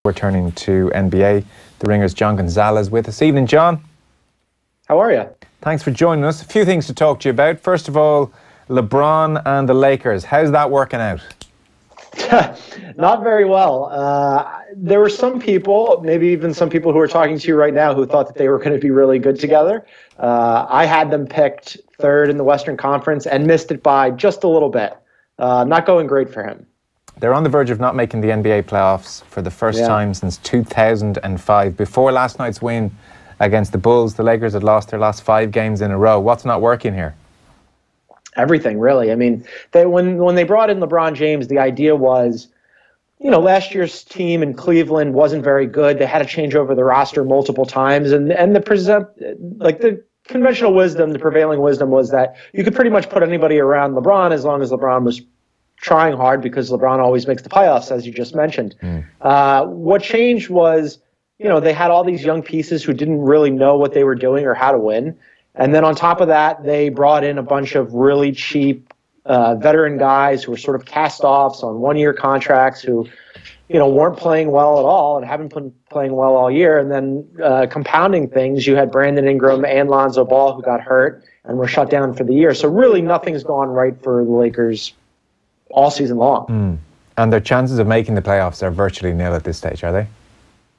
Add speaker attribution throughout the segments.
Speaker 1: We're turning to NBA. The Ringer's John Gonzalez with us. Evening, John.
Speaker 2: How are you?
Speaker 1: Thanks for joining us. A few things to talk to you about. First of all, LeBron and the Lakers. How's that working out?
Speaker 2: Not very well. There were some people, maybe even some people who are talking to you right now, who thought that they were going to be really good together. I had them picked third in the Western Conference and missed it by just a little bit. Not going great for him.
Speaker 1: They're on the verge of not making the NBA playoffs for the first time since 2005. Before last night's win against the Bulls, the Lakers had lost their last 5 games in a row. What's not working here?
Speaker 2: Everything, really. I mean, when they brought in LeBron James, the idea was, you know, last year's team in Cleveland wasn't very good. They had to change over the roster multiple times, and the conventional wisdom, the prevailing wisdom was that you could pretty much put anybody around LeBron as long as LeBron was trying hard, because LeBron always makes the playoffs, as you just mentioned. What changed was, you know, they had all these young pieces who didn't really know what they were doing or how to win. And then on top of that, they brought in a bunch of really cheap veteran guys who were sort of cast-offs on one-year contracts who, you know, weren't playing well at all and haven't been playing well all year. And then compounding things, you had Brandon Ingram and Lonzo Ball who got hurt and were shut down for the year. So really nothing's gone right for the Lakers all season long.
Speaker 1: And their chances of making the playoffs are virtually nil at this stage, are they?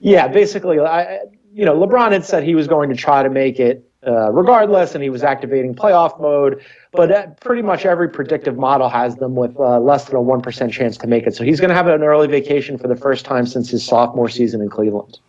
Speaker 2: Yeah, basically, LeBron had said he was going to try to make it regardless, and he was activating playoff mode. But pretty much every predictive model has them with less than a 1% chance to make it. So he's going to have an early vacation for the first time since his sophomore season in Cleveland.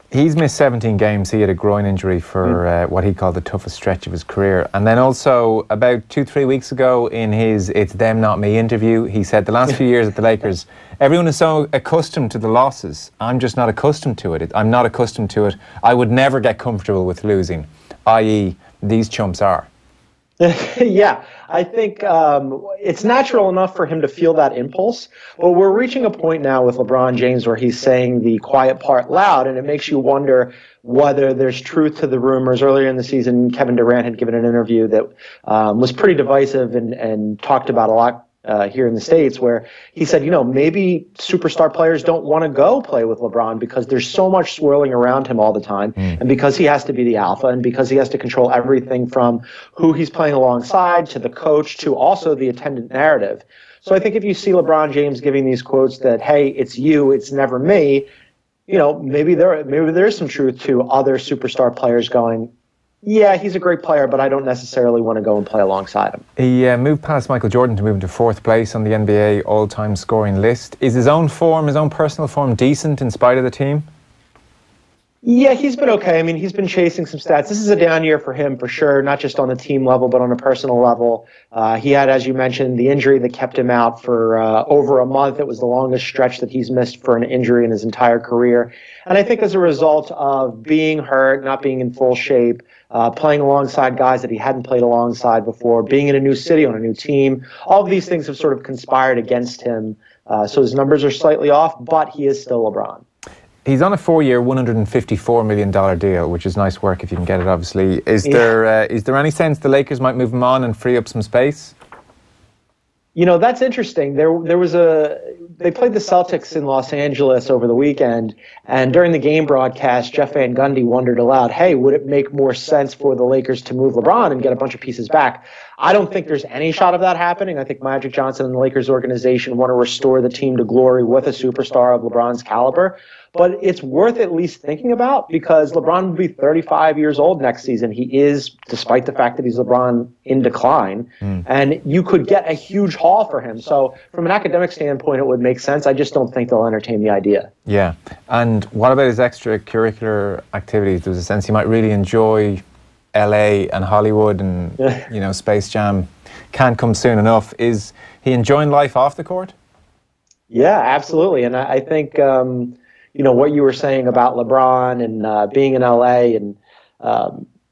Speaker 1: He's missed 17 games. He had a groin injury for what he called the toughest stretch of his career. And then also about 2-3 weeks ago in his It's Them Not Me interview, he said the last few years at the Lakers, everyone is so accustomed to the losses. I'm just not accustomed to it. I'm not accustomed to it. I would never get comfortable with losing, i.e. these chumps are.
Speaker 2: Yeah, I think it's natural enough for him to feel that impulse. But we're reaching a point now with LeBron James where he's saying the quiet part loud, and it makes you wonder whether there's truth to the rumors. Earlier in the season, Kevin Durant had given an interview that was pretty divisive and talked about a lot here in the States, where he said, you know, maybe superstar players don't want to go play with LeBron because there's so much swirling around him all the time, and because he has to be the alpha, and because he has to control everything from who he's playing alongside to the coach to also the attendant narrative. So I think if you see LeBron James giving these quotes that, hey, it's you, it's never me, you know, maybe there is some truth to other superstar players going, yeah, he's a great player, but I don't necessarily want to go and play alongside him.
Speaker 1: He moved past Michael Jordan to move into 4th place on the NBA all-time scoring list. Is his own form, his own personal form, decent in spite of the team?
Speaker 2: Yeah, he's been okay. I mean, he's been chasing some stats. This is a down year for him for sure, not just on the team level, but on a personal level. He had, as you mentioned, the injury that kept him out for over a month. It was the longest stretch that he's missed for an injury in his entire career. And I think as a result of being hurt, not being in full shape, playing alongside guys that he hadn't played alongside before, being in a new city on a new team, all of these things have sort of conspired against him. So his numbers are slightly off, but he is still LeBron.
Speaker 1: He's on a 4-year, $154 million deal, which is nice work if you can get it, obviously. Is there any sense the Lakers might move him on and free up some space?
Speaker 2: You know, that's interesting. They played the Celtics in Los Angeles over the weekend, and during the game broadcast, Jeff Van Gundy wondered aloud, hey, would it make more sense for the Lakers to move LeBron and get a bunch of pieces back? I don't think there's any shot of that happening. I think Magic Johnson and the Lakers organization want to restore the team to glory with a superstar of LeBron's caliber. But it's worth at least thinking about, because LeBron will be 35 years old next season. He is, despite the fact that he's LeBron, in decline. And you could get a huge haul for him. So from an academic standpoint, it would make sense. I just don't think they'll entertain the idea.
Speaker 1: Yeah. And what about his extracurricular activities? There's a sense he might really enjoy LA and Hollywood and, you know, Space Jam can't come soon enough. Is he enjoying life off the court?
Speaker 2: Yeah, absolutely. And I think... you know, what you were saying about LeBron and being in LA and,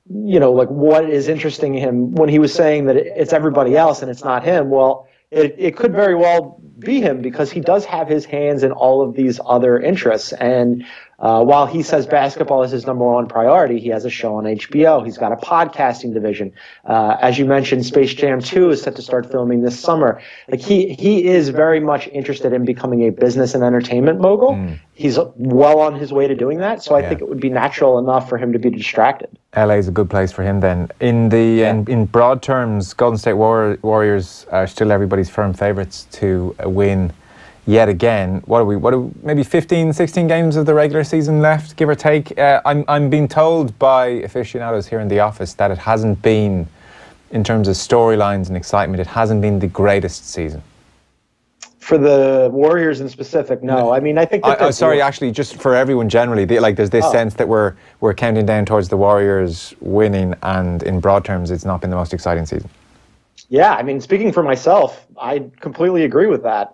Speaker 2: you know, like what is interesting him when he was saying that it's everybody else and it's not him. Well, it could very well be him, because he does have his hands in all of these other interests. And while he says basketball is his number one priority, he has a show on HBO. He's got a podcasting division. As you mentioned, Space Jam 2 is set to start filming this summer. Like he is very much interested in becoming a business and entertainment mogul. He's well on his way to doing that. So I think it would be natural enough for him to be distracted.
Speaker 1: LA is a good place for him then. In broad terms, Golden State Warriors are still everybody's firm favourites to win yet again. What are maybe 15, 16 games of the regular season left, give or take? I'm being told by aficionados here in the office that it hasn't been, in terms of storylines and excitement, it hasn't been the greatest season.
Speaker 2: For the Warriors in specific, no. I mean, I think that
Speaker 1: sorry, actually, just for everyone generally, there's this sense that we're counting down towards the Warriors winning, and in broad terms, it's not been the most exciting season.
Speaker 2: Yeah, I mean, speaking for myself, I completely agree with that.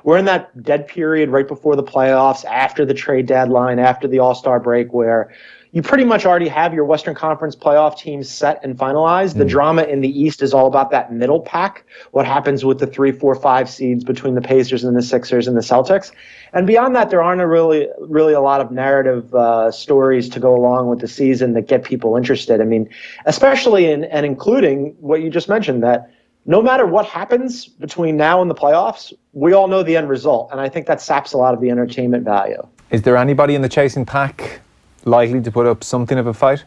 Speaker 2: We're in that dead period right before the playoffs, after the trade deadline, after the All-Star break, where you pretty much already have your Western Conference playoff teams set and finalized. The drama in the East is all about that middle pack, what happens with the 3, 4, 5 seeds between the Pacers and the Sixers and the Celtics. And beyond that, there aren't really a lot of narrative stories to go along with the season that get people interested. I mean, especially and including what you just mentioned, that no matter what happens between now and the playoffs, we all know the end result. And I think that saps a lot of the entertainment value.
Speaker 1: Is there anybody in the chasing pack likely to put up something of a fight?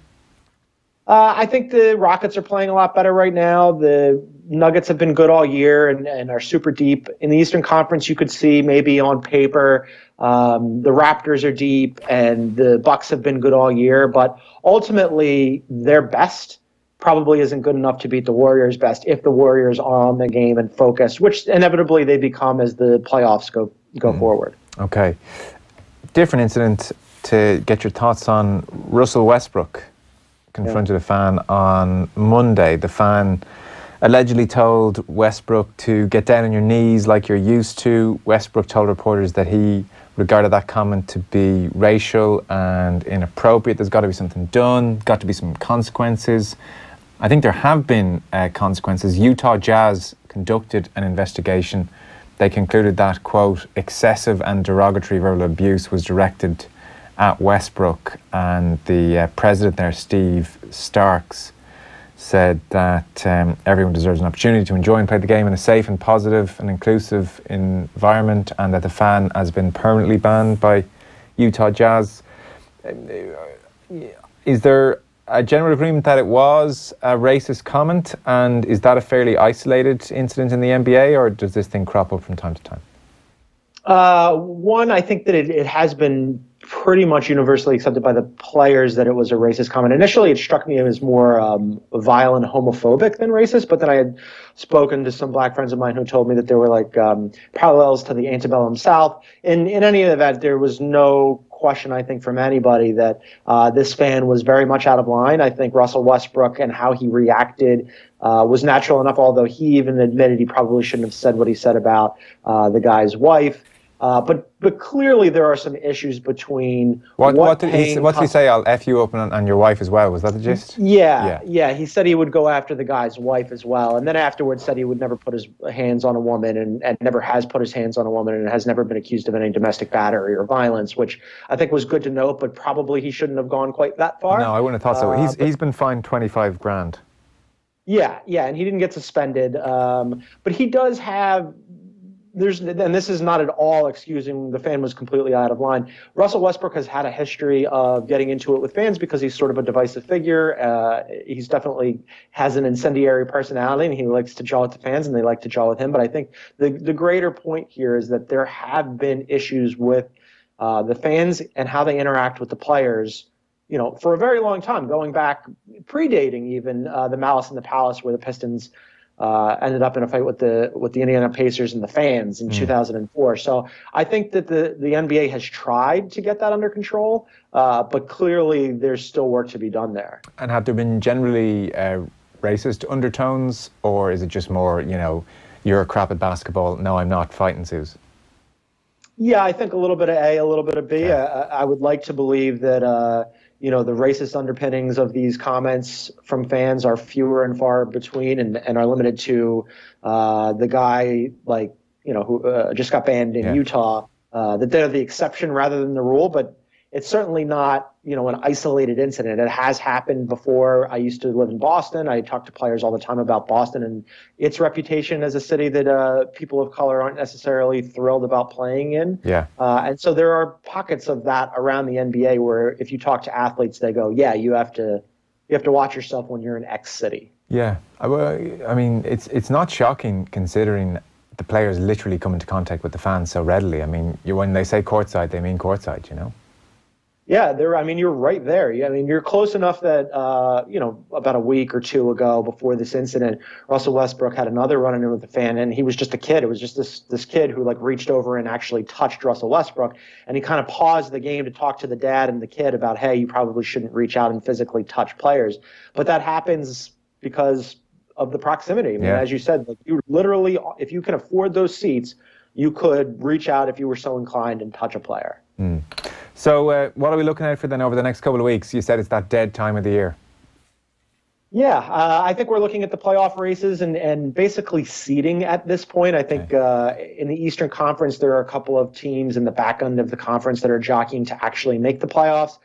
Speaker 2: I think the Rockets are playing a lot better right now. The Nuggets have been good all year and are super deep. In the Eastern Conference, you could see maybe on paper the Raptors are deep and the Bucks have been good all year. But ultimately, their best probably isn't good enough to beat the Warriors' best if the Warriors are on the game and focused, which inevitably they become as the playoffs go forward.
Speaker 1: Okay. Different incident to get your thoughts on. Russell Westbrook confronted a fan on Monday. The fan allegedly told Westbrook to get down on your knees like you're used to. Westbrook told reporters that he regarded that comment to be racial and inappropriate. There's got to be something done, got to be some consequences. I think there have been consequences. Utah Jazz conducted an investigation. They concluded that, quote, excessive and derogatory verbal abuse was directed at Westbrook, and the president there, Steve Starks, said that everyone deserves an opportunity to enjoy and play the game in a safe and positive and inclusive environment, and that the fan has been permanently banned by Utah Jazz. Is there a general agreement that it was a racist comment, and is that a fairly isolated incident in the NBA, or does this thing crop up from time to time?
Speaker 2: One, I think that it has been pretty much universally accepted by the players that it was a racist comment. Initially, it struck me as more violent, homophobic than racist, but then I had spoken to some black friends of mine who told me that there were like parallels to the antebellum South. In any event, there was no question, I think, from anybody that this fan was very much out of line. I think Russell Westbrook and how he reacted was natural enough, although he even admitted he probably shouldn't have said what he said about the guy's wife. But clearly there are some issues between
Speaker 1: what did he say? I'll F you up and your wife as well. Was that the gist?
Speaker 2: Yeah. He said he would go after the guy's wife as well, and then afterwards said he would never put his hands on a woman and never has put his hands on a woman and has never been accused of any domestic battery or violence, which I think was good to note, but probably he shouldn't have gone quite that far.
Speaker 1: No, I wouldn't have thought so. He's been fined $25,000. Yeah,
Speaker 2: and he didn't get suspended, but he does have. And this is not at all excusing the fan was completely out of line. Russell Westbrook has had a history of getting into it with fans because he's sort of a divisive figure. He's definitely has an incendiary personality, and he likes to jaw with the fans, and they like to jaw with him. But I think the greater point here is that there have been issues with the fans and how they interact with the players, for a very long time, going back, predating even the Malice in the Palace, where the Pistons ended up in a fight with the Indiana Pacers and the fans in 2004. So I think that the NBA has tried to get that under control, but clearly there's still work to be done there.
Speaker 1: And have there been generally racist undertones, or is it just more, you're a crap at basketball, no, I'm not, fighting Zeus?
Speaker 2: Yeah, I think a little bit of A, a little bit of B.
Speaker 1: Okay.
Speaker 2: I would like to believe that the racist underpinnings of these comments from fans are fewer and far between, and are limited to the guy who just got banned in Utah. That they're the exception rather than the rule, but it's certainly not, an isolated incident. It has happened before. I used to live in Boston. I talk to players all the time about Boston and its reputation as a city that people of color aren't necessarily thrilled about playing in.
Speaker 1: Yeah.
Speaker 2: And so there are pockets of that around the NBA where if you talk to athletes, they go, yeah, you have to watch yourself when you're in X city.
Speaker 1: Yeah. I mean, it's not shocking considering the players literally come into contact with the fans so readily. I mean, when they say courtside, they mean courtside,
Speaker 2: Yeah, you're right there. You're close enough that, about a week or two ago before this incident, Russell Westbrook had another run-in with a fan, and he was just a kid. It was just this kid who reached over and actually touched Russell Westbrook, and he kind of paused the game to talk to the dad and the kid about, hey, you probably shouldn't reach out and physically touch players. But that happens because of the proximity. As you said, you literally, if you can afford those seats, you could reach out if you were so inclined and touch a player.
Speaker 1: Mm. So what are we looking at for then over the next couple of weeks? You said it's that dead time of the year.
Speaker 2: Yeah, I think we're looking at the playoff races and basically seeding at this point. I think in the Eastern Conference, there are a couple of teams in the back end of the conference that are jockeying to actually make the playoffs.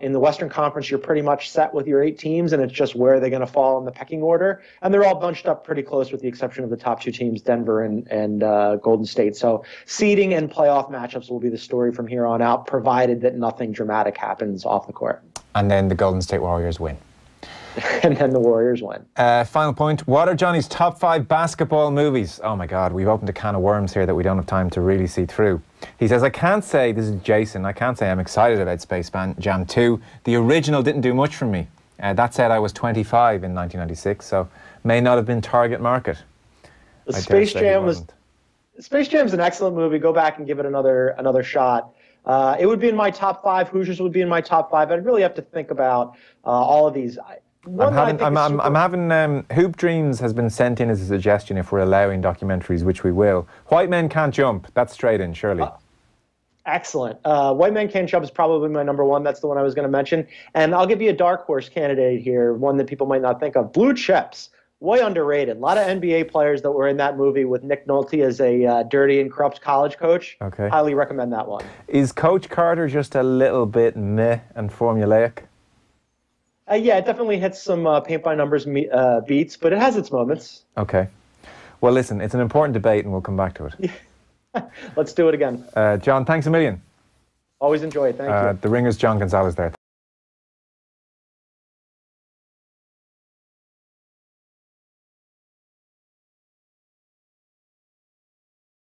Speaker 2: In the Western Conference, you're pretty much set with your 8 teams, and it's just where they're going to fall in the pecking order. And they're all bunched up pretty close with the exception of the top 2 teams, Denver and Golden State. So seeding and playoff matchups will be the story from here on out, provided that nothing dramatic happens off the court.
Speaker 1: And then the Golden State Warriors win.
Speaker 2: And then the Warriors win.
Speaker 1: Final point. What are Johnny's top 5 basketball movies? Oh my God, we've opened a can of worms here that we don't have time to really see through. He says, I can't say, this is Jason, I can't say I'm excited about Space Jam 2. The original didn't do much for me. That said, I was 25 in 1996, so may not have been target market.
Speaker 2: Space Jam's an excellent movie. Go back and give it another shot. It would be in my top 5. Hoosiers would be in my top 5. I'd really have to think about all of these.
Speaker 1: I'm having Hoop Dreams has been sent in as a suggestion if we're allowing documentaries, which we will. White Men Can't Jump. That's straight in, surely.
Speaker 2: Excellent. White Men Can't Jump is probably my number 1. That's the one I was going to mention. And I'll give you a dark horse candidate here, one that people might not think of. Blue Chips. Way underrated. A lot of NBA players that were in that movie with Nick Nolte as a dirty and corrupt college coach.
Speaker 1: Okay.
Speaker 2: Highly recommend that one.
Speaker 1: Is Coach Carter just a little bit meh and formulaic?
Speaker 2: Yeah, it definitely hits some paint-by-numbers beats, but it has its moments.
Speaker 1: Okay. Well, listen, it's an important debate, and we'll come back to it.
Speaker 2: Let's do it again.
Speaker 1: John, thanks a million.
Speaker 2: Always enjoy it. Thank you.
Speaker 1: The Ringer's John Gonzalez there.